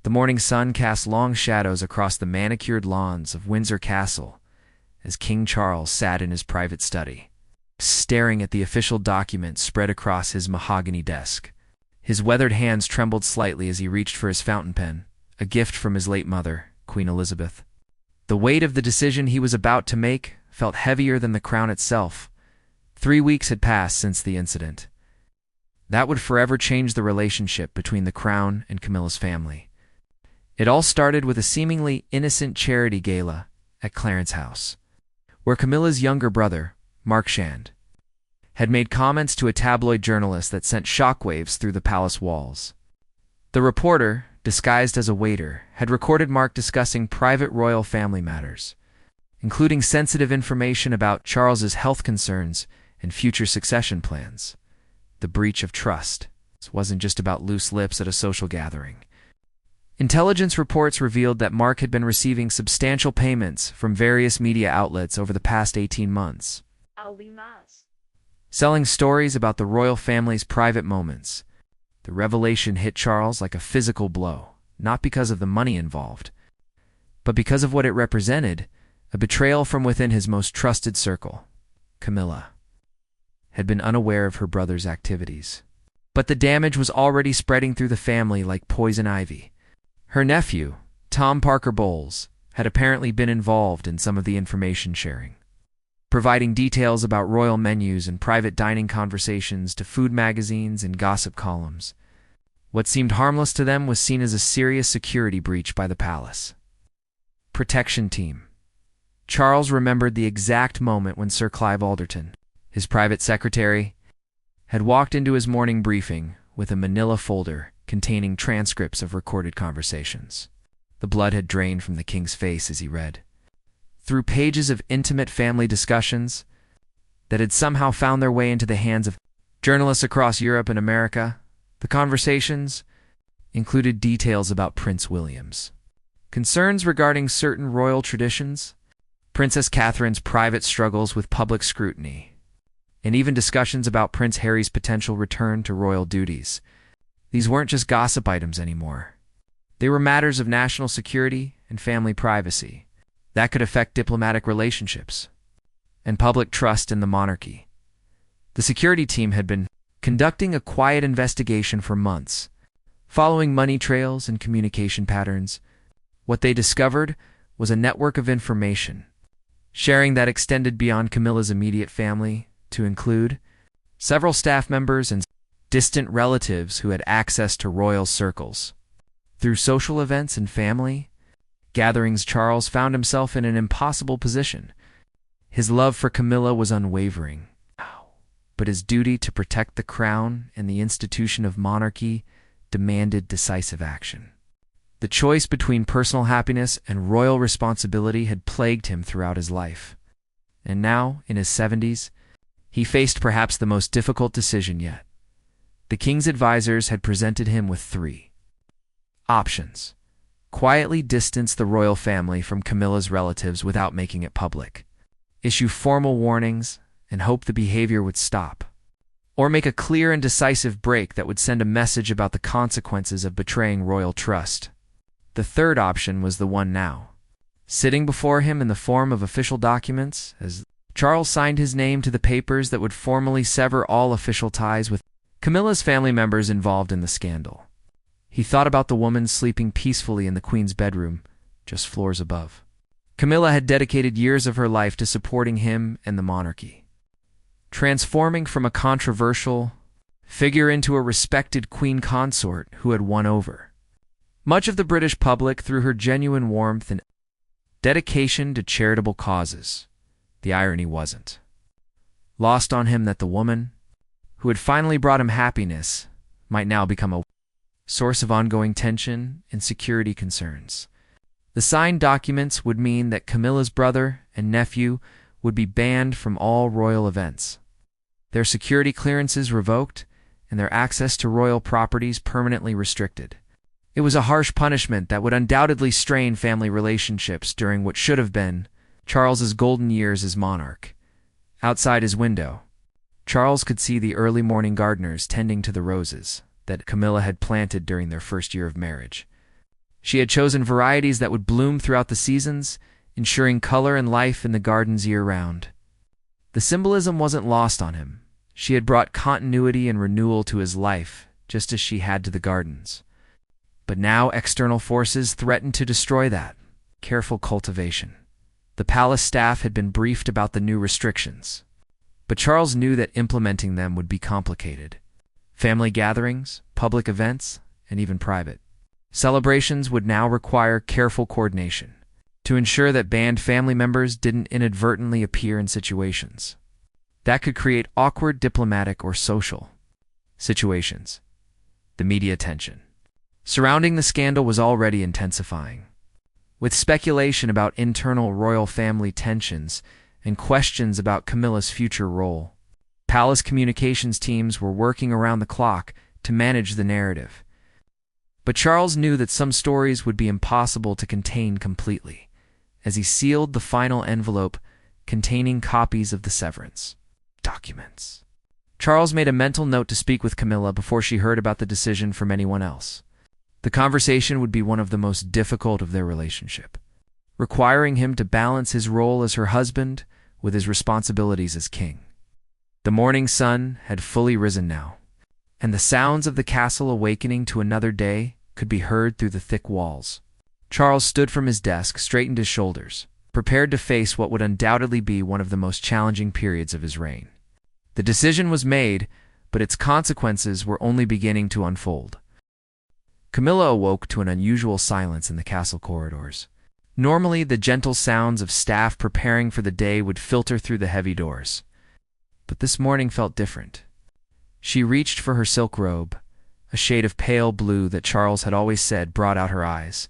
The morning sun cast long shadows across the manicured lawns of Windsor Castle as King Charles sat in his private study, staring at the official documents spread across his mahogany desk. His weathered hands trembled slightly as he reached for his fountain pen, a gift from his late mother, Queen Elizabeth. The weight of the decision he was about to make felt heavier than the crown itself. 3 weeks had passed since the incident. That would forever change the relationship between the crown and Camilla's family. It all started with a seemingly innocent charity gala at Clarence House, where Camilla's younger brother, Mark Shand, had made comments to a tabloid journalist that sent shockwaves through the palace walls. The reporter, disguised as a waiter, had recorded Mark discussing private royal family matters, including sensitive information about Charles's health concerns and future succession plans. The breach of trust wasn't just about loose lips at a social gathering. Intelligence reports revealed that Mark had been receiving substantial payments from various media outlets over the past 18 months, selling stories about the royal family's private moments. The revelation hit Charles like a physical blow, not because of the money involved, but because of what it represented: a betrayal from within his most trusted circle. Camilla had been unaware of her brother's activities, but the damage was already spreading through the family like poison ivy. Her nephew, Tom Parker Bowles, had apparently been involved in some of the information sharing, providing details about royal menus and private dining conversations to food magazines and gossip columns. What seemed harmless to them was seen as a serious security breach by the palace. Protection team. Charles remembered the exact moment when Sir Clive Alderton, his private secretary, had walked into his morning briefing with a manila folder containing transcripts of recorded conversations. The blood had drained from the king's face as he read. Through pages of intimate family discussions that had somehow found their way into the hands of journalists across Europe and America, the conversations included details about Prince William's concerns regarding certain royal traditions, Princess Catherine's private struggles with public scrutiny, and even discussions about Prince Harry's potential return to royal duties. These weren't just gossip items anymore. They were matters of national security and family privacy that could affect diplomatic relationships and public trust in the monarchy. The security team had been conducting a quiet investigation for months, following money trails and communication patterns. What they discovered was a network of information sharing that extended beyond Camilla's immediate family, to include several staff members and distant relatives who had access to royal circles. Through social events and family gatherings, Charles found himself in an impossible position. His love for Camilla was unwavering, but his duty to protect the crown and the institution of monarchy demanded decisive action. The choice between personal happiness and royal responsibility had plagued him throughout his life. And now, in his 70s, he faced perhaps the most difficult decision yet. The king's advisors had presented him with 3 options: quietly distance the royal family from Camilla's relatives without making it public, issue formal warnings and hope the behavior would stop, or make a clear and decisive break that would send a message about the consequences of betraying royal trust. The third option was the one now sitting before him in the form of official documents, as Charles signed his name to the papers that would formally sever all official ties with Camilla's family members involved in the scandal. He thought about the woman sleeping peacefully in the Queen's bedroom, just floors above. Camilla had dedicated years of her life to supporting him and the monarchy, transforming from a controversial figure into a respected queen consort who had won over much of the British public through her genuine warmth and dedication to charitable causes. The irony wasn't lost on him that the woman who had finally brought him happiness might now become a source of ongoing tension and security concerns. The signed documents would mean that Camilla's brother and nephew would be banned from all royal events, their security clearances revoked, and their access to royal properties permanently restricted. It was a harsh punishment that would undoubtedly strain family relationships during what should have been Charles's golden years as monarch. Outside his window, Charles could see the early morning gardeners tending to the roses that Camilla had planted during their first year of marriage. She had chosen varieties that would bloom throughout the seasons, ensuring color and life in the gardens year-round. The symbolism wasn't lost on him. She had brought continuity and renewal to his life, just as she had to the gardens. But now external forces threatened to destroy that. Careful cultivation. The palace staff had been briefed about the new restrictions, but Charles knew that implementing them would be complicated. Family gatherings, public events, and even private celebrations would now require careful coordination to ensure that banned family members didn't inadvertently appear in situations that could create awkward diplomatic or social situations. The media tension surrounding the scandal was already intensifying, with speculation about internal royal family tensions and questions about Camilla's future role. Palace communications teams were working around the clock to manage the narrative. But Charles knew that some stories would be impossible to contain completely, as he sealed the final envelope containing copies of the severance documents. Charles made a mental note to speak with Camilla before she heard about the decision from anyone else. The conversation would be one of the most difficult of their relationship, requiring him to balance his role as her husband with his responsibilities as king. The morning sun had fully risen now, and the sounds of the castle awakening to another day could be heard through the thick walls. Charles stood from his desk, straightened his shoulders, prepared to face what would undoubtedly be one of the most challenging periods of his reign. The decision was made, but its consequences were only beginning to unfold. Camilla awoke to an unusual silence in the castle corridors. Normally, the gentle sounds of staff preparing for the day would filter through the heavy doors. But this morning felt different. She reached for her silk robe, a shade of pale blue that Charles had always said brought out her eyes,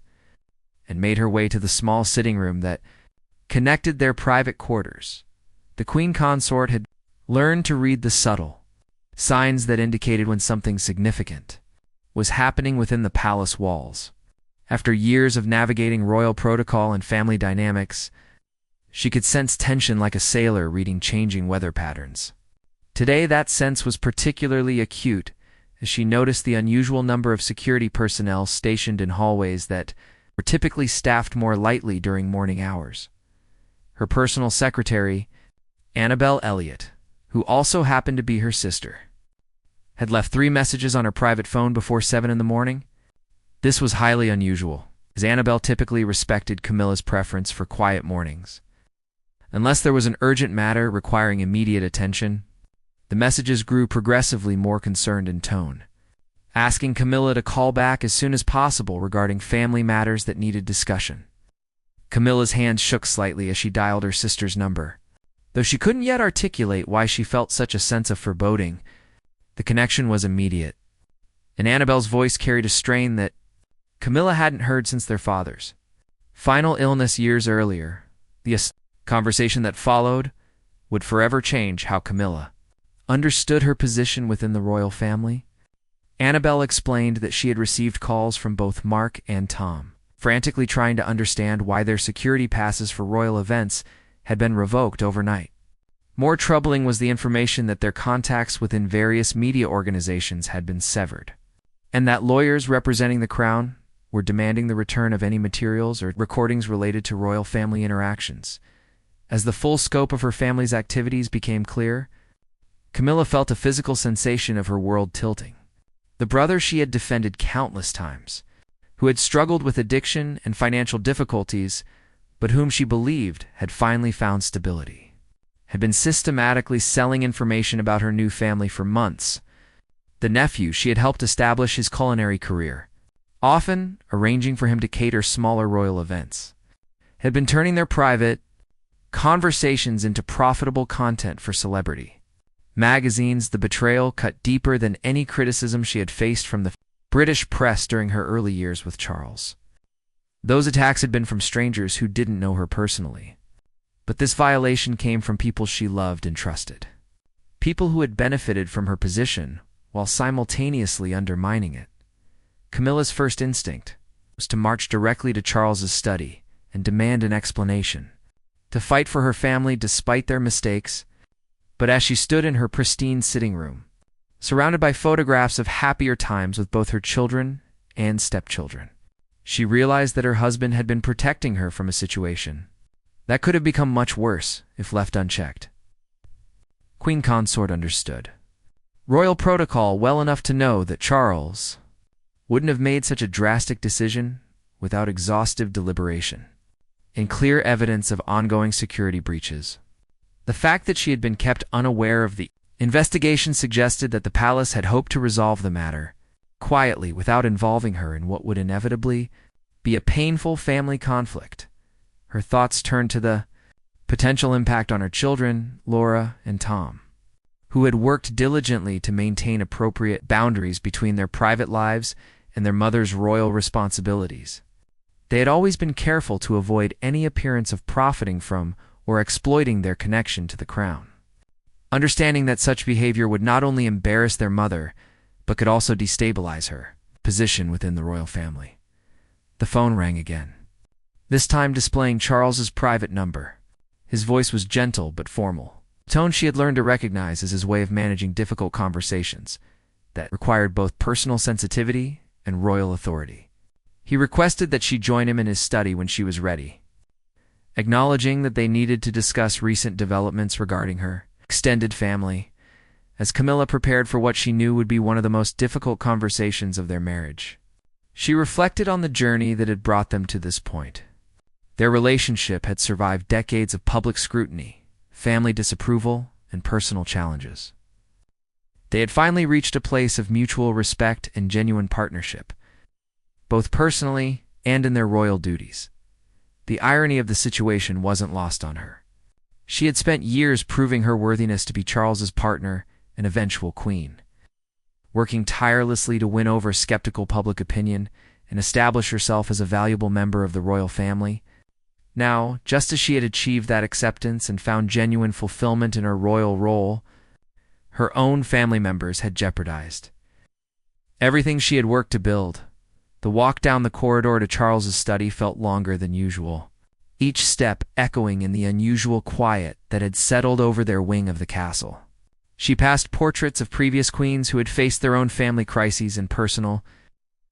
and made her way to the small sitting room that connected their private quarters. The queen consort had learned to read the subtle signs that indicated when something significant was happening within the palace walls. After years of navigating royal protocol and family dynamics, she could sense tension like a sailor reading changing weather patterns. Today that sense was particularly acute as she noticed the unusual number of security personnel stationed in hallways that were typically staffed more lightly during morning hours. Her personal secretary, Annabelle Elliot, who also happened to be her sister, had left 3 messages on her private phone before 7 in the morning. This was highly unusual, as Annabelle typically respected Camilla's preference for quiet mornings. Unless there was an urgent matter requiring immediate attention, the messages grew progressively more concerned in tone, asking Camilla to call back as soon as possible regarding family matters that needed discussion. Camilla's hand shook slightly as she dialed her sister's number. Though she couldn't yet articulate why she felt such a sense of foreboding, the connection was immediate, and Annabelle's voice carried a strain that Camilla hadn't heard since their father's final illness years earlier. The conversation that followed would forever change how Camilla understood her position within the royal family. Annabelle explained that she had received calls from both Mark and Tom, frantically trying to understand why their security passes for royal events had been revoked overnight. More troubling was the information that their contacts within various media organizations had been severed, and that lawyers representing the crown were demanding the return of any materials or recordings related to royal family interactions. As the full scope of her family's activities became clear, Camilla felt a physical sensation of her world tilting. The brother she had defended countless times, who had struggled with addiction and financial difficulties, but whom she believed had finally found stability, had been systematically selling information about her new family for months. The nephew she had helped establish his culinary career, often arranging for him to cater smaller royal events, had been turning their private conversations into profitable content for celebrity magazines. The betrayal cut deeper than any criticism she had faced from the British press during her early years with Charles. Those attacks had been from strangers who didn't know her personally, but this violation came from people she loved and trusted, people who had benefited from her position while simultaneously undermining it. Camilla's first instinct was to march directly to Charles's study and demand an explanation, to fight for her family despite their mistakes. But as she stood in her pristine sitting room, surrounded by photographs of happier times with both her children and stepchildren, She realized that her husband had been protecting her from a situation that could have become much worse if left unchecked. Queen Consort understood royal protocol well enough to know that Charles wouldn't have made such a drastic decision without exhaustive deliberation and clear evidence of ongoing security breaches. The fact that she had been kept unaware of the investigation suggested that the palace had hoped to resolve the matter quietly without involving her in what would inevitably be a painful family conflict. Her thoughts turned to the potential impact on her children, Laura and Tom, who had worked diligently to maintain appropriate boundaries between their private lives and their mother's royal responsibilities. They had always been careful to avoid any appearance of profiting from or exploiting their connection to the crown, understanding that such behavior would not only embarrass their mother, but could also destabilize her position within the royal family. The phone rang again, this time displaying Charles's private number. His voice was gentle but formal, a tone she had learned to recognize as his way of managing difficult conversations that required both personal sensitivity and royal authority. He requested that she join him in his study when she was ready, acknowledging that they needed to discuss recent developments regarding her extended family, as Camilla prepared for what she knew would be one of the most difficult conversations of their marriage. She reflected on the journey that had brought them to this point. Their relationship had survived decades of public scrutiny, family disapproval, and personal challenges. They had finally reached a place of mutual respect and genuine partnership, both personally and in their royal duties. The irony of the situation wasn't lost on her. She had spent years proving her worthiness to be Charles's partner and eventual queen, working tirelessly to win over skeptical public opinion and establish herself as a valuable member of the royal family. Now, just as she had achieved that acceptance and found genuine fulfillment in her royal role, her own family members had jeopardized everything she had worked to build. The walk down the corridor to Charles's study felt longer than usual, each step echoing in the unusual quiet that had settled over their wing of the castle. She passed portraits of previous queens who had faced their own family crises and personal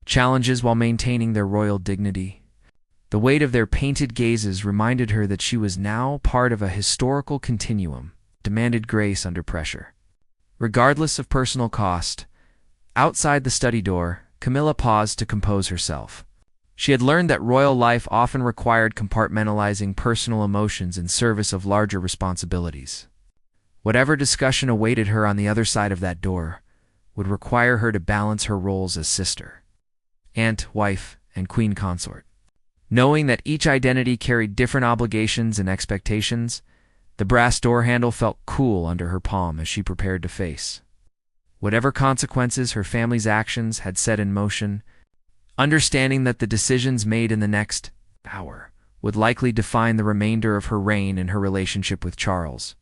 challenges while maintaining their royal dignity. The weight of their painted gazes reminded her that she was now part of a historical continuum, demanded grace under pressure. Regardless of personal cost, outside the study door, Camilla paused to compose herself. She had learned that royal life often required compartmentalizing personal emotions in service of larger responsibilities. Whatever discussion awaited her on the other side of that door would require her to balance her roles as sister, aunt, wife, and queen consort. Knowing that each identity carried different obligations and expectations, the brass door handle felt cool under her palm as she prepared to face whatever consequences her family's actions had set in motion, understanding that the decisions made in the next hour would likely define the remainder of her reign and her relationship with Charles.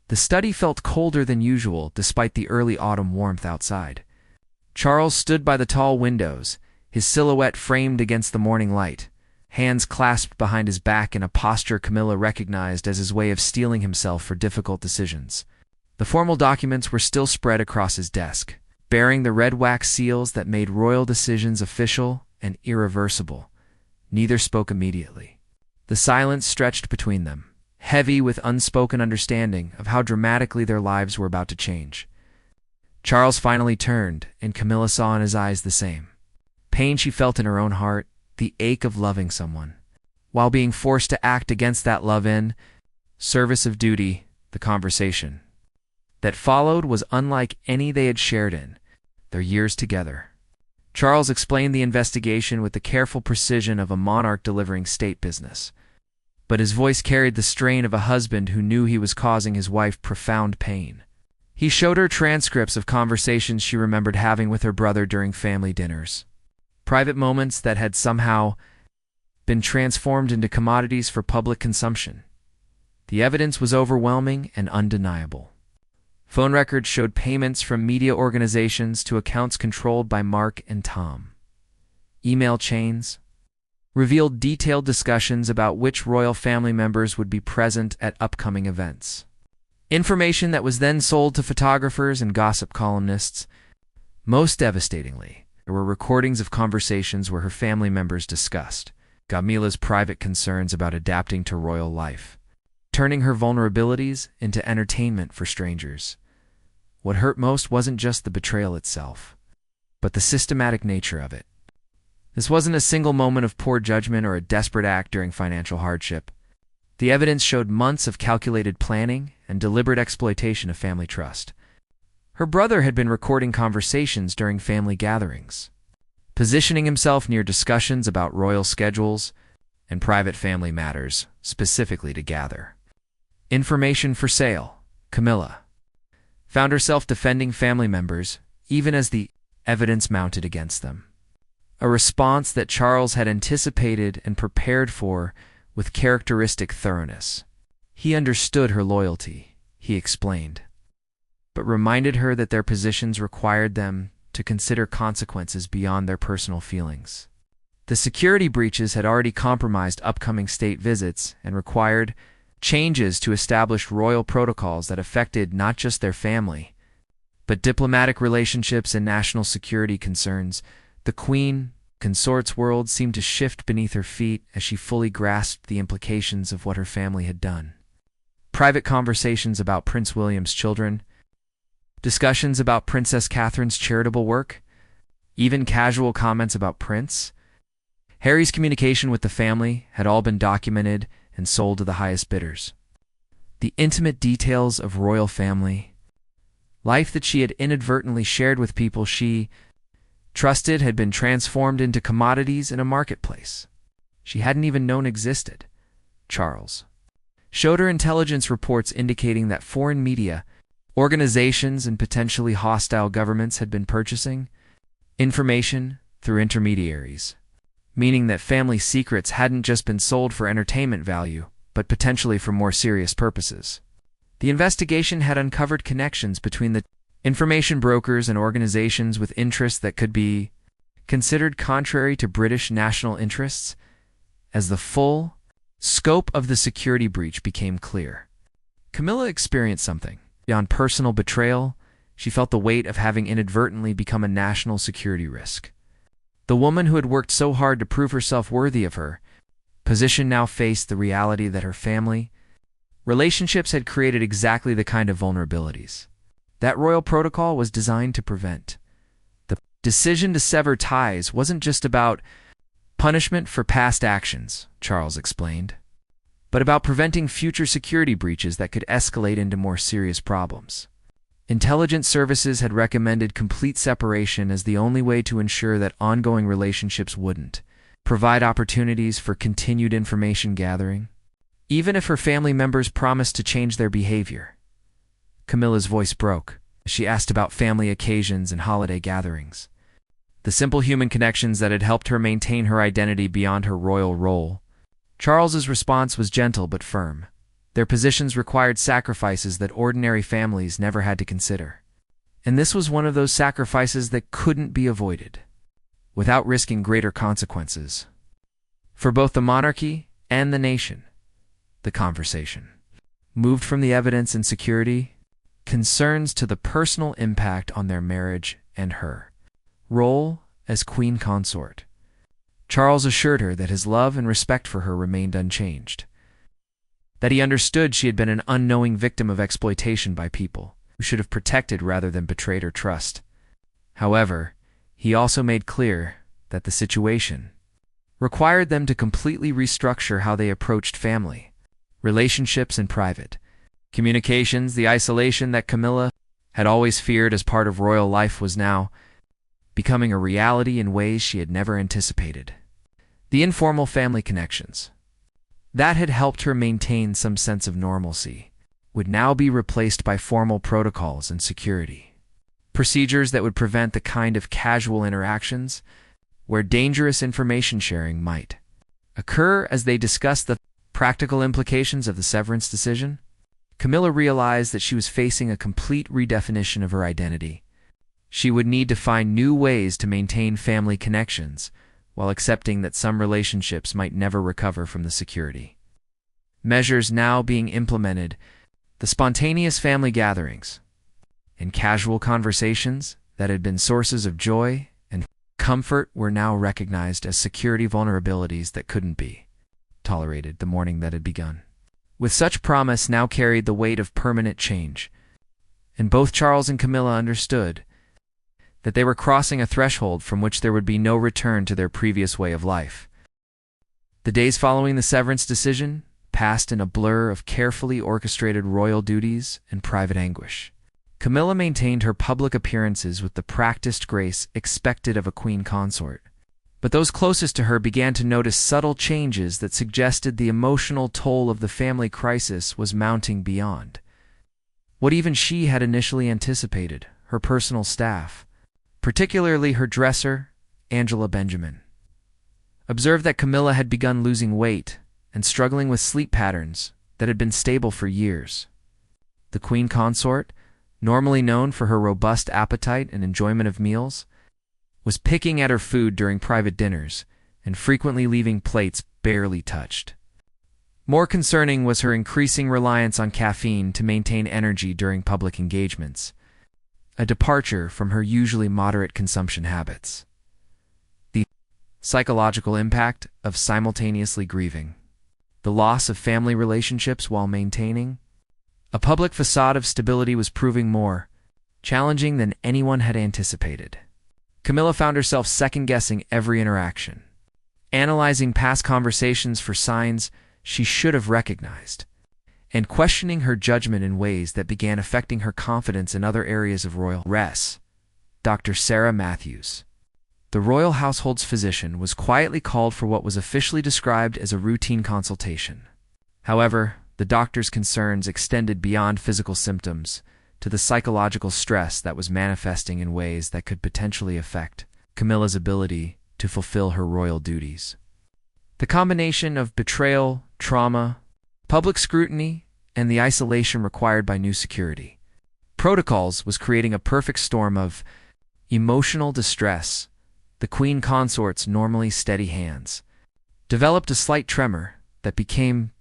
The study felt colder than usual despite the early autumn warmth outside. Charles stood by the tall windows, his silhouette framed against the morning light, hands clasped behind his back in a posture Camilla recognized as his way of steeling himself for difficult decisions. The formal documents were still spread across his desk, bearing the red wax seals that made royal decisions official and irreversible. Neither spoke immediately. The silence stretched between them, heavy with unspoken understanding of how dramatically their lives were about to change. Charles finally turned, and Camilla saw in his eyes the same pain she felt in her own heart, the ache of loving someone, while being forced to act against that love in service of duty. The conversation that followed was unlike any they had shared in their years together. Charles explained the investigation with the careful precision of a monarch delivering state business, but his voice carried the strain of a husband who knew he was causing his wife profound pain. He showed her transcripts of conversations she remembered having with her brother during family dinners, private moments that had somehow been transformed into commodities for public consumption. The evidence was overwhelming and undeniable. Phone records showed payments from media organizations to accounts controlled by Mark and Tom. Email chains revealed detailed discussions about which royal family members would be present at upcoming events. Information that was then sold to photographers and gossip columnists. Most devastatingly, There were recordings of conversations where her family members discussed Camilla's private concerns about adapting to royal life, turning her vulnerabilities into entertainment for strangers. What hurt most wasn't just the betrayal itself, but the systematic nature of it. This wasn't a single moment of poor judgment or a desperate act during financial hardship. The evidence showed months of calculated planning and deliberate exploitation of family trust. Her brother had been recording conversations during family gatherings, positioning himself near discussions about royal schedules and private family matters, specifically to gather information for sale. Camilla found herself defending family members even as the evidence mounted against them, a response that Charles had anticipated and prepared for with characteristic thoroughness. He understood her loyalty, he explained, but reminded her that their positions required them to consider consequences beyond their personal feelings. The security breaches had already compromised upcoming state visits and required changes to established royal protocols that affected not just their family, but diplomatic relationships and national security concerns. The Queen Consort's world seemed to shift beneath her feet as she fully grasped the implications of what her family had done. Private conversations about Prince William's children, discussions about Princess Catherine's charitable work, even casual comments about Prince Harry's communication with the family had all been documented and sold to the highest bidders. The intimate details of royal family life that she had inadvertently shared with people she trusted had been transformed into commodities in a marketplace she hadn't even known existed. Charles showed her intelligence reports indicating that foreign media, organizations, and potentially hostile governments had been purchasing information through intermediaries, meaning that family secrets hadn't just been sold for entertainment value, but potentially for more serious purposes. The investigation had uncovered connections between the information brokers and organizations with interests that could be considered contrary to British national interests. As the full scope of the security breach became clear, Camilla experienced something. Beyond personal betrayal, she felt the weight of having inadvertently become a national security risk. The woman who had worked so hard to prove herself worthy of her position now faced the reality that her family relationships had created exactly the kind of vulnerabilities that royal protocol was designed to prevent. The decision to sever ties wasn't just about punishment for past actions, Charles explained, but about preventing future security breaches that could escalate into more serious problems. Intelligence services had recommended complete separation as the only way to ensure that ongoing relationships wouldn't provide opportunities for continued information gathering, even if her family members promised to change their behavior. Camilla's voice broke as she asked about family occasions and holiday gatherings, the simple human connections that had helped her maintain her identity beyond her royal role. Charles's response was gentle but firm. Their positions required sacrifices that ordinary families never had to consider. And this was one of those sacrifices that couldn't be avoided, without risking greater consequences for both the monarchy and the nation. The conversation moved from the evidence and security concerns to the personal impact on their marriage and her role as queen consort. Charles assured her that his love and respect for her remained unchanged, that he understood she had been an unknowing victim of exploitation by people who should have protected rather than betrayed her trust. However, he also made clear that the situation required them to completely restructure how they approached family, relationships, and private communications. The isolation that Camilla had always feared as part of royal life was now becoming a reality in ways she had never anticipated. The informal family connections that had helped her maintain some sense of normalcy would now be replaced by formal protocols and security procedures that would prevent the kind of casual interactions where dangerous information sharing might occur. As they discussed the practical implications of the severance decision, Camilla realized that she was facing a complete redefinition of her identity. She would need to find new ways to maintain family connections while accepting that some relationships might never recover from the security measures now being implemented. The spontaneous family gatherings and casual conversations that had been sources of joy and comfort were now recognized as security vulnerabilities that couldn't be tolerated the morning that had begun. With such promise now carried the weight of permanent change, and both Charles and Camilla understood that they were crossing a threshold from which there would be no return to their previous way of life. The days following the severance decision passed in a blur of carefully orchestrated royal duties and private anguish. Camilla maintained her public appearances with the practiced grace expected of a queen consort, but those closest to her began to notice subtle changes that suggested the emotional toll of the family crisis was mounting beyond what even she had initially anticipated. Her personal staff, particularly her dresser, Angela Benjamin, observed that Camilla had begun losing weight and struggling with sleep patterns that had been stable for years. The queen consort, normally known for her robust appetite and enjoyment of meals, was picking at her food during private dinners and frequently leaving plates barely touched. More concerning was her increasing reliance on caffeine to maintain energy during public engagements, a departure from her usually moderate consumption habits. The psychological impact of simultaneously grieving the loss of family relationships while maintaining a public facade of stability was proving more challenging than anyone had anticipated. Camilla found herself second-guessing every interaction, analyzing past conversations for signs she should have recognized, and questioning her judgment in ways that began affecting her confidence in other areas of royal res. Dr. Sarah Matthews, the royal household's physician, was quietly called for what was officially described as a routine consultation. However, the doctor's concerns extended beyond physical symptoms to the psychological stress that was manifesting in ways that could potentially affect Camilla's ability to fulfill her royal duties. The combination of betrayal, trauma, public scrutiny, and the isolation required by new security protocols was creating a perfect storm of emotional distress. The queen consort's normally steady hands developed a slight tremor that became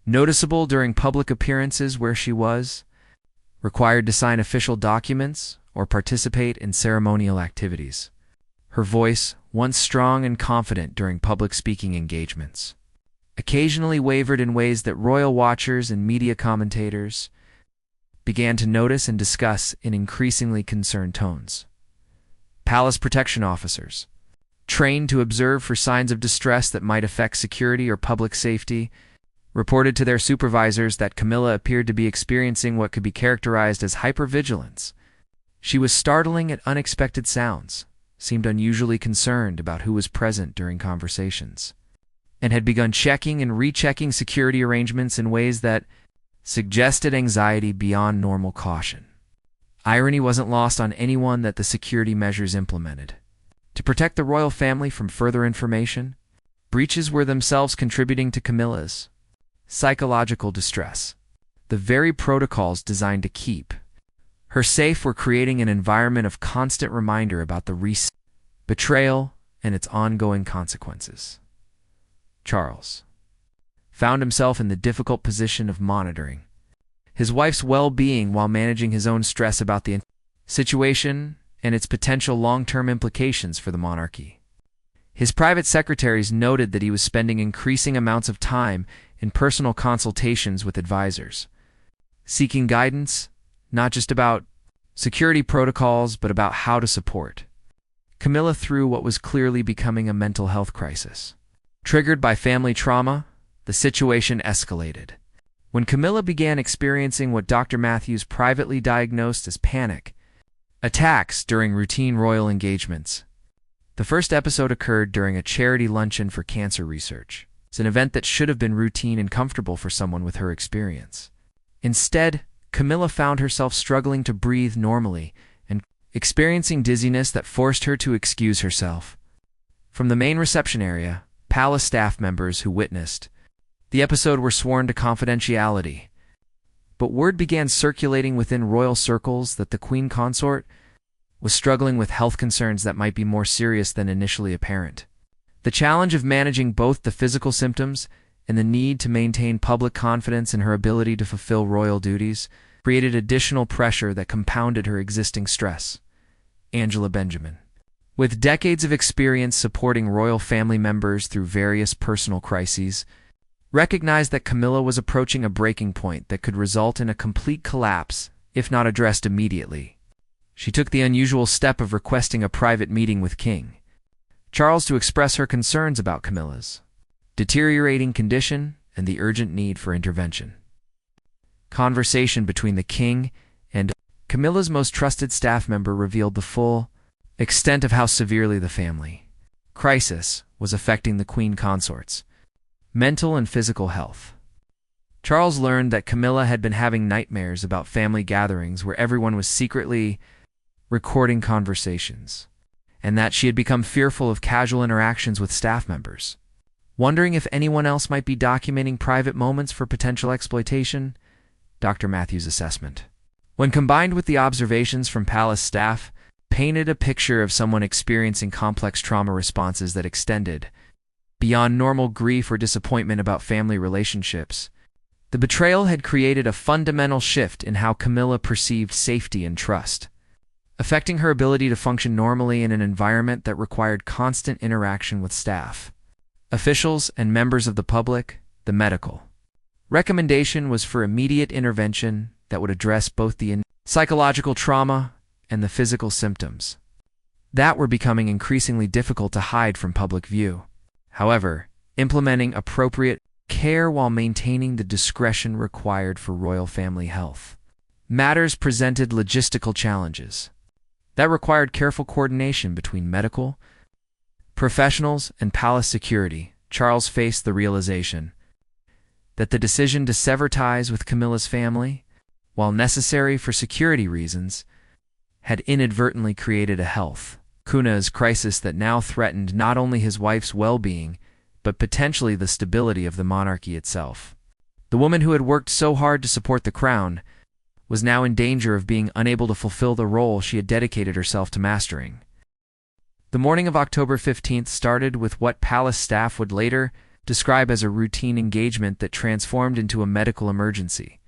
noticeable during public appearances where she was required to sign official documents or participate in ceremonial activities. Her voice, once strong and confident during public speaking engagements, occasionally wavered in ways that royal watchers and media commentators began to notice and discuss in increasingly concerned tones. Palace protection officers, trained to observe for signs of distress that might affect security or public safety, reported to their supervisors that Camilla appeared to be experiencing what could be characterized as hypervigilance. She was startling at unexpected sounds, seemed unusually concerned about who was present during conversations, and had begun checking and rechecking security arrangements in ways that suggested anxiety beyond normal caution. Irony wasn't lost on anyone that the security measures implemented to protect the royal family from further information, breaches were themselves contributing to Camilla's psychological distress. The very protocols designed to keep her safe were creating an environment of constant reminder about the betrayal and its ongoing consequences. Charles found himself in the difficult position of monitoring his wife's well-being while managing his own stress about the situation and its potential long-term implications for the monarchy. His private secretaries noted that he was spending increasing amounts of time in personal consultations with advisors, seeking guidance not just about security protocols but about how to support Camilla through what was clearly becoming a mental health crisis. Triggered by family trauma, the situation escalated when Camilla began experiencing what Dr. Matthews privately diagnosed as panic attacks during routine royal engagements. The first episode occurred during a charity luncheon for cancer research. It's an event that should have been routine and comfortable for someone with her experience. Instead, Camilla found herself struggling to breathe normally and experiencing dizziness that forced her to excuse herself. From the main reception area, palace staff members who witnessed the episode were sworn to confidentiality, but word began circulating within royal circles that the queen consort was struggling with health concerns that might be more serious than initially apparent. The challenge of managing both the physical symptoms and the need to maintain public confidence in her ability to fulfill royal duties created additional pressure that compounded her existing stress. Angela Benjamin, With decades of experience supporting royal family members through various personal crises, recognized that Camilla was approaching a breaking point that could result in a complete collapse if not addressed immediately. She took the unusual step of requesting a private meeting with King Charles to express her concerns about Camilla's deteriorating condition and the urgent need for intervention. Conversation between the king and Camilla's most trusted staff member revealed the full extent of how severely the family crisis was affecting the queen consort's mental and physical health. Charles learned that Camilla had been having nightmares about family gatherings where everyone was secretly recording conversations, and that she had become fearful of casual interactions with staff members. Wondering if anyone else might be documenting private moments for potential exploitation, Dr. Matthews' assessment, when combined with the observations from palace staff, painted a picture of someone experiencing complex trauma responses that extended beyond normal grief or disappointment about family relationships. The betrayal had created a fundamental shift in how Camilla perceived safety and trust, affecting her ability to function normally in an environment that required constant interaction with staff, officials, and members of the public. The medical recommendation was for immediate intervention that would address both the psychological trauma and the physical symptoms that were becoming increasingly difficult to hide from public view. However, implementing appropriate care while maintaining the discretion required for royal family health matters presented logistical challenges that required careful coordination between medical professionals and palace security. Charles faced the realization that the decision to sever ties with Camilla's family, while necessary for security reasons, had inadvertently created a health crisis that now threatened not only his wife's well-being, but potentially the stability of the monarchy itself. The woman who had worked so hard to support the crown was now in danger of being unable to fulfill the role she had dedicated herself to mastering. The morning of October 15th started with what palace staff would later describe as a routine engagement that transformed into a medical emergency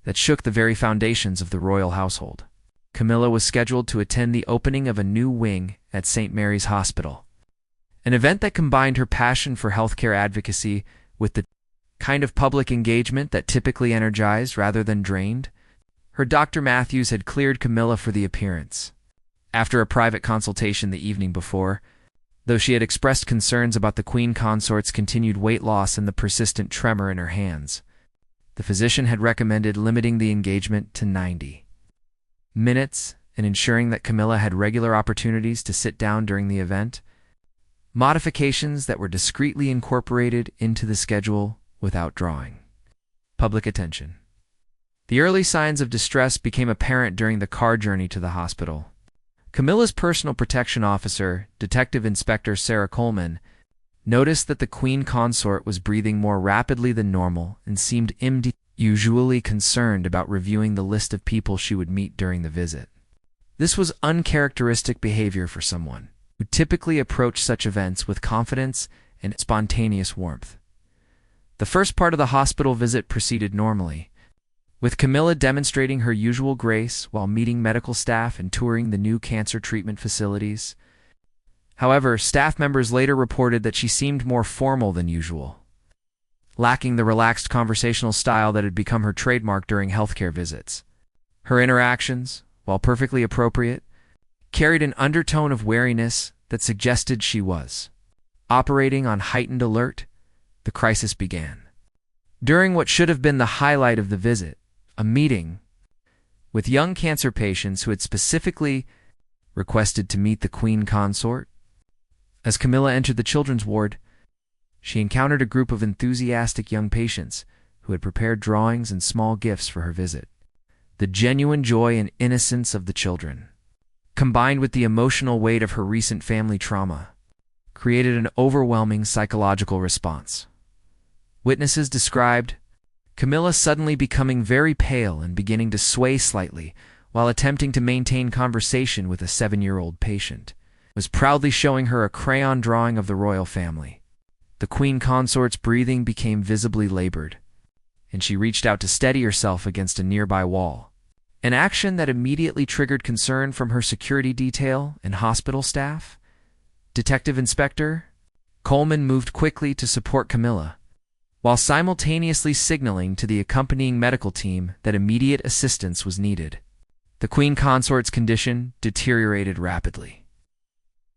that shook the very foundations of the royal household. Camilla was scheduled to attend the opening of a new wing at St. Mary's Hospital, an event that combined her passion for healthcare advocacy with the kind of public engagement that typically energized rather than drained. Her Dr. Matthews had cleared Camilla for the appearance after a private consultation the evening before, though she had expressed concerns about the queen consort's continued weight loss and the persistent tremor in her hands. The physician had recommended limiting the engagement to 90 minutes and ensuring that Camilla had regular opportunities to sit down during the event, modifications that were discreetly incorporated into the schedule without drawing public attention. The early signs of distress became apparent during the car journey to the hospital. Camilla's personal protection officer, Detective Inspector Sarah Coleman, noticed that the queen consort was breathing more rapidly than normal and seemed usually concerned about reviewing the list of people she would meet during the visit. This was uncharacteristic behavior for someone who typically approached such events with confidence and spontaneous warmth. The first part of the hospital visit proceeded normally, with Camilla demonstrating her usual grace while meeting medical staff and touring the new cancer treatment facilities. However, staff members later reported that she seemed more formal than usual, lacking the relaxed conversational style that had become her trademark during healthcare visits. Her interactions, while perfectly appropriate, carried an undertone of wariness that suggested she was operating on heightened alert. The crisis began during what should have been the highlight of the visit, a meeting with young cancer patients who had specifically requested to meet the queen consort. As Camilla entered the children's ward, she encountered a group of enthusiastic young patients who had prepared drawings and small gifts for her visit. The genuine joy and innocence of the children, combined with the emotional weight of her recent family trauma, created an overwhelming psychological response. Witnesses described Camilla suddenly becoming very pale and beginning to sway slightly while attempting to maintain conversation with a 7-year-old patient, was proudly showing her a crayon drawing of the royal family. The queen consort's breathing became visibly labored, and she reached out to steady herself against a nearby wall, an action that immediately triggered concern from her security detail and hospital staff. Detective Inspector Coleman moved quickly to support Camilla, while simultaneously signaling to the accompanying medical team that immediate assistance was needed. The Queen Consort's condition deteriorated rapidly,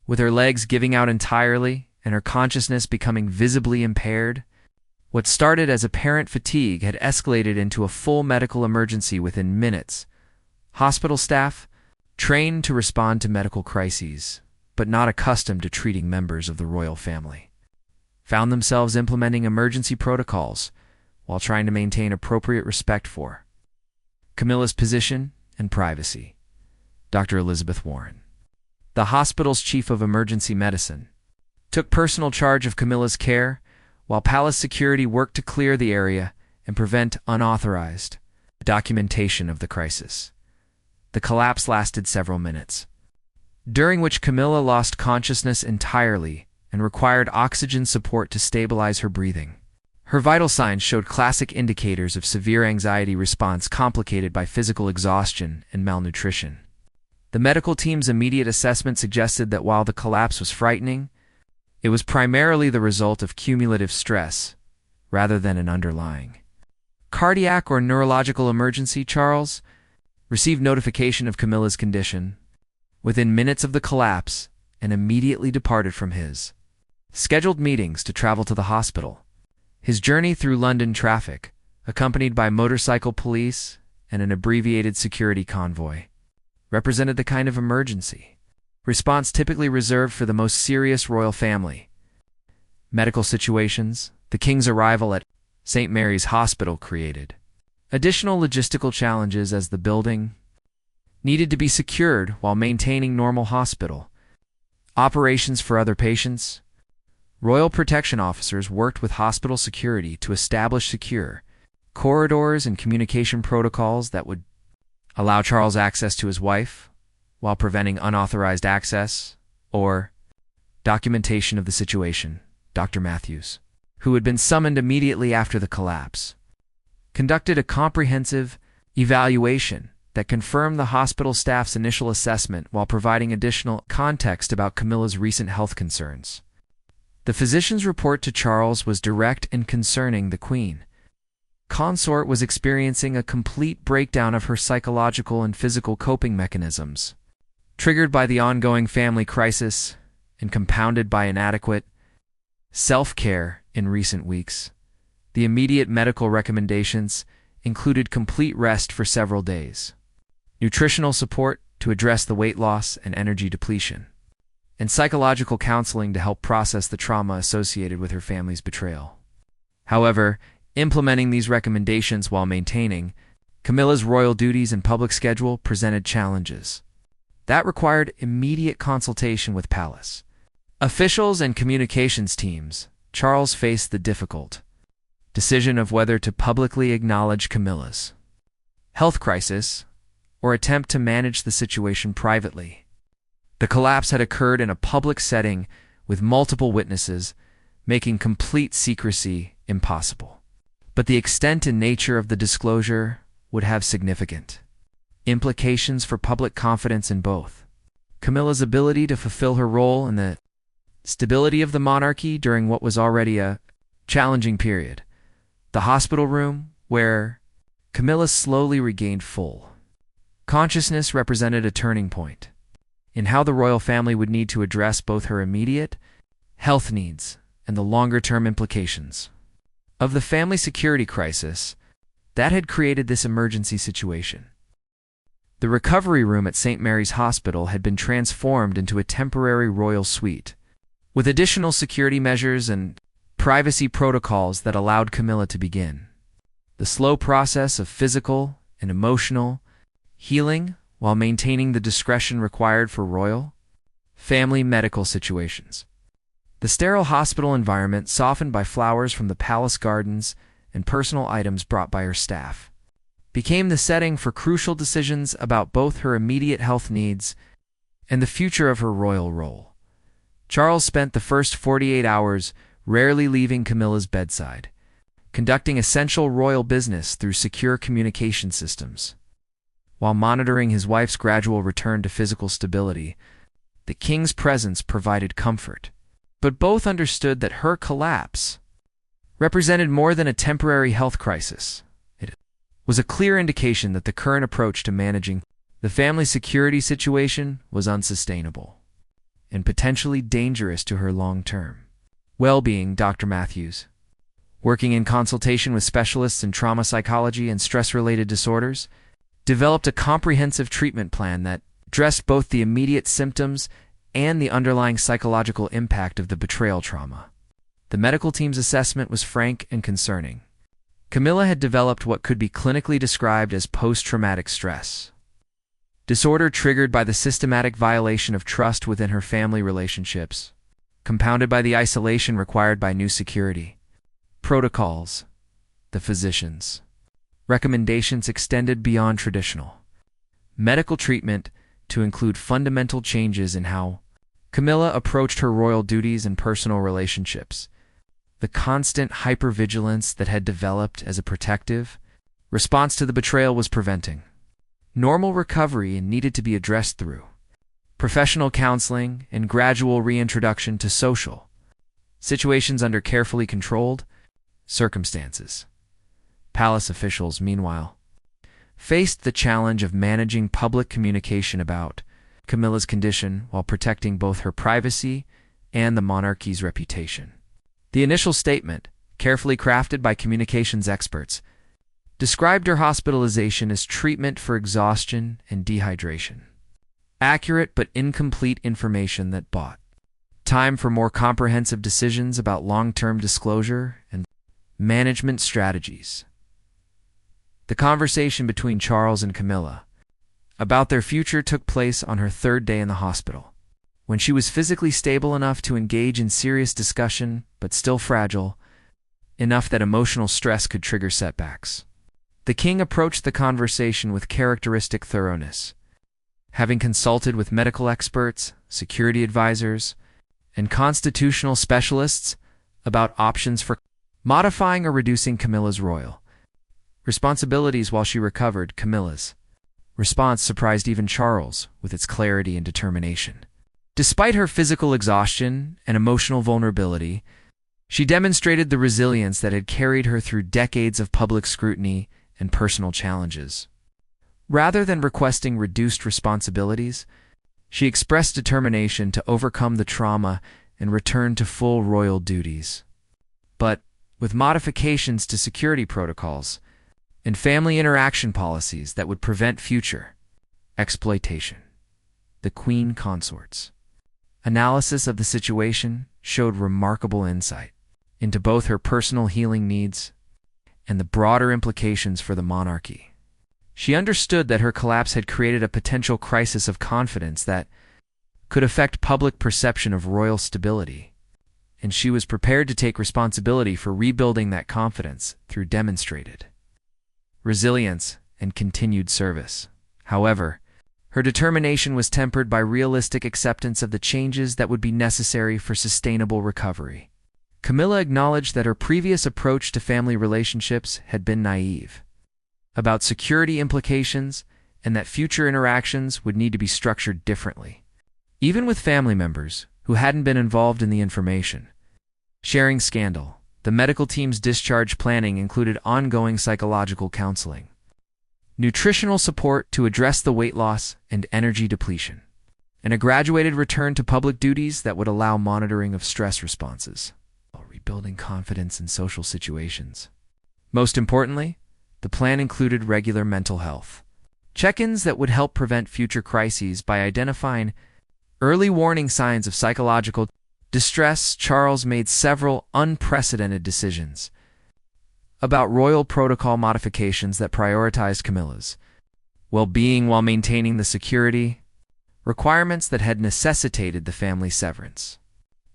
with her legs giving out entirely and her consciousness becoming visibly impaired. What started as apparent fatigue had escalated into a full medical emergency within minutes. Hospital staff, trained to respond to medical crises, but not accustomed to treating members of the royal family, found themselves implementing emergency protocols while trying to maintain appropriate respect for Camilla's position and privacy. Dr. Elizabeth Warren, the hospital's chief of emergency medicine, took personal charge of Camilla's care, while palace security worked to clear the area and prevent unauthorized documentation of the crisis. The collapse lasted several minutes, during which Camilla lost consciousness entirely and required oxygen support to stabilize her breathing. Her vital signs showed classic indicators of severe anxiety response complicated by physical exhaustion and malnutrition. The medical team's immediate assessment suggested that while the collapse was frightening, it was primarily the result of cumulative stress, rather than an underlying cardiac or neurological emergency. Charles received notification of Camilla's condition within minutes of the collapse and immediately departed from his scheduled meetings to travel to the hospital. His journey through London traffic, accompanied by motorcycle police and an abbreviated security convoy, represented the kind of emergency response typically reserved for the most serious royal family medical situations. The king's arrival at St. Mary's Hospital created additional logistical challenges as the building needed to be secured while maintaining normal hospital operations for other patients. Royal protection officers worked with hospital security to establish secure corridors and communication protocols that would allow Charles access to his wife, while preventing unauthorized access or documentation of the situation. Dr. Matthews, who had been summoned immediately after the collapse, conducted a comprehensive evaluation that confirmed the hospital staff's initial assessment while providing additional context about Camilla's recent health concerns. The physician's report to Charles was direct and concerning. The Queen Consort was experiencing a complete breakdown of her psychological and physical coping mechanisms, triggered by the ongoing family crisis and compounded by inadequate self-care in recent weeks. The immediate medical recommendations included complete rest for several days, nutritional support to address the weight loss and energy depletion, and psychological counseling to help process the trauma associated with her family's betrayal. However, implementing these recommendations while maintaining Camilla's royal duties and public schedule presented challenges that required immediate consultation with palace officials and communications teams. Charles faced the difficult decision of whether to publicly acknowledge Camilla's health crisis or attempt to manage the situation privately. The collapse had occurred in a public setting with multiple witnesses, making complete secrecy impossible. But the extent and nature of the disclosure would have significant implications for public confidence in both Camilla's ability to fulfill her role and the stability of the monarchy during what was already a challenging period. The hospital room, where Camilla slowly regained full consciousness, represented a turning point in how the royal family would need to address both her immediate health needs and the longer-term implications of the family security crisis that had created this emergency situation. The recovery room at St. Mary's Hospital had been transformed into a temporary royal suite, with additional security measures and privacy protocols that allowed Camilla to begin the slow process of physical and emotional healing while maintaining the discretion required for royal family medical situations. The sterile hospital environment, softened by flowers from the palace gardens and personal items brought by her staff, became the setting for crucial decisions about both her immediate health needs and the future of her royal role. Charles spent the first 48 hours rarely leaving Camilla's bedside, conducting essential royal business through secure communication systems. While monitoring his wife's gradual return to physical stability, The king's presence provided comfort, but both understood that her collapse represented more than a temporary health crisis. It was a clear indication that the current approach to managing the family security situation was unsustainable and potentially dangerous to her long-term well-being. Dr. Matthews, working in consultation with specialists in trauma psychology and stress-related disorders, developed a comprehensive treatment plan that addressed both the immediate symptoms and the underlying psychological impact of the betrayal trauma. The medical team's assessment was frank and concerning. Camilla had developed what could be clinically described as post-traumatic stress disorder triggered by the systematic violation of trust within her family relationships, compounded by the isolation required by new security protocols. The physicians' recommendations extended beyond traditional medical treatment to include fundamental changes in how Camilla approached her royal duties and personal relationships. The constant hypervigilance that had developed as a protective response to the betrayal was preventing normal recovery and needed to be addressed through professional counseling and gradual reintroduction to social situations under carefully controlled circumstances. Palace officials, meanwhile, faced the challenge of managing public communication about Camilla's condition while protecting both her privacy and the monarchy's reputation. The initial statement, carefully crafted by communications experts, described her hospitalization as treatment for exhaustion and dehydration. Accurate but incomplete information that bought time for more comprehensive decisions about long-term disclosure and management strategies. The conversation between Charles and Camilla about their future took place on her third day in the hospital, when she was physically stable enough to engage in serious discussion, but still fragile enough that emotional stress could trigger setbacks. The king approached the conversation with characteristic thoroughness, having consulted with medical experts, security advisors, and constitutional specialists about options for modifying or reducing Camilla's royal responsibilities while she recovered. Camilla's response surprised even Charles with its clarity and determination. Despite her physical exhaustion and emotional vulnerability, she demonstrated the resilience that had carried her through decades of public scrutiny and personal challenges. Rather than requesting reduced responsibilities, she expressed determination to overcome the trauma and return to full royal duties, but with modifications to security protocols and family interaction policies that would prevent future exploitation. The Queen Consort's analysis of the situation showed remarkable insight into both her personal healing needs and the broader implications for the monarchy. She understood that her collapse had created a potential crisis of confidence that could affect public perception of royal stability, and she was prepared to take responsibility for rebuilding that confidence through demonstrated resilience and continued service. However, her determination was tempered by realistic acceptance of the changes that would be necessary for sustainable recovery. Camilla acknowledged that her previous approach to family relationships had been naive about security implications and that future interactions would need to be structured differently, even with family members who hadn't been involved in the information sharing scandal. The medical team's discharge planning included ongoing psychological counseling, nutritional support to address the weight loss and energy depletion, and a graduated return to public duties that would allow monitoring of stress responses, while rebuilding confidence in social situations. Most importantly, the plan included regular mental health check-ins that would help prevent future crises by identifying early warning signs of psychological distress. Charles made several unprecedented decisions about royal protocol modifications that prioritized Camilla's well-being while maintaining the security requirements that had necessitated the family severance.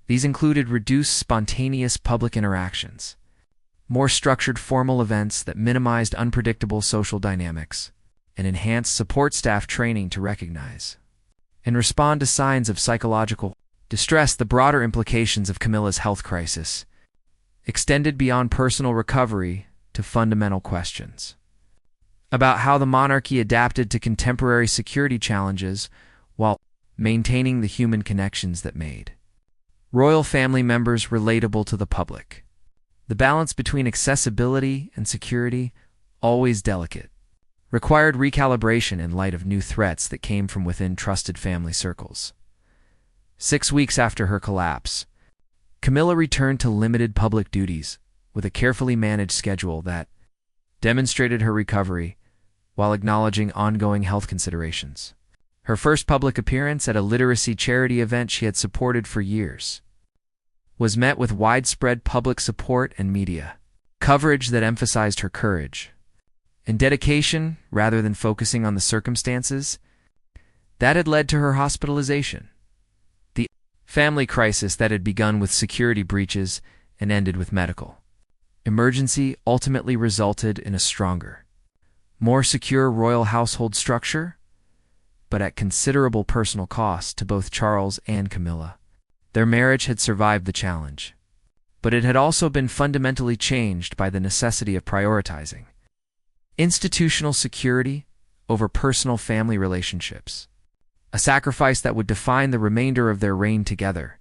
These included reduced spontaneous public interactions, more structured formal events that minimized unpredictable social dynamics, and enhanced support staff training to recognize and respond to signs of psychological distress. The broader implications of Camilla's health crisis extended beyond personal recovery to fundamental questions about how the monarchy adapted to contemporary security challenges while maintaining the human connections that made royal family members relatable to the public. The balance between accessibility and security, always delicate, required recalibration in light of new threats that came from within trusted family circles. 6 weeks after her collapse, Camilla returned to limited public duties with a carefully managed schedule that demonstrated her recovery while acknowledging ongoing health considerations. Her first public appearance at a literacy charity event she had supported for years was met with widespread public support and media coverage that emphasized her courage and dedication rather than focusing on the circumstances that had led to her hospitalization. The family crisis that had begun with security breaches and ended with medical emergency ultimately resulted in a stronger, more secure royal household structure, but at considerable personal cost to both Charles and Camilla. Their marriage had survived the challenge, but it had also been fundamentally changed by the necessity of prioritizing institutional security over personal family relationships, a sacrifice that would define the remainder of their reign together.